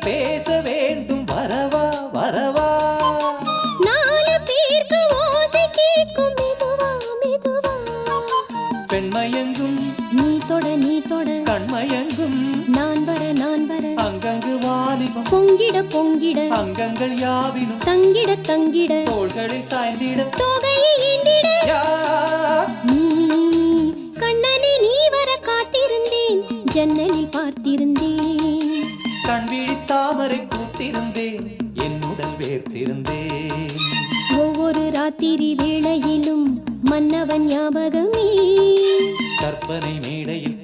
பேச வேண்டும் வரவா வரவா நாலு பேருக்கு ஓசை கேட்கும் மெதுவா மெதுவா பெண்மயங்கும் நீ தொட கண்மயங்கும் நான் வர அங்கங்கு வாலிபம் பொங்கிட பொங்கிட அங்கங்கள் யாவினும் தங்கிட தங்கிட தோள்களில் சாய்ந்திட தொகையை எண்ணிட யா நீ கண்ணனை நீ வர காத்திருந்தேன் ஜன்னலில் பார்த்திருந்தேன் கண் விழித்தாமரை பூத்திருந்தேன் என் உடல் வேர்த்திருந்தேன் ஒவ்வொரு ராத்திரி வேளையிலும் மன்னவன் ஞாபகமே கற்பனை மேடையில்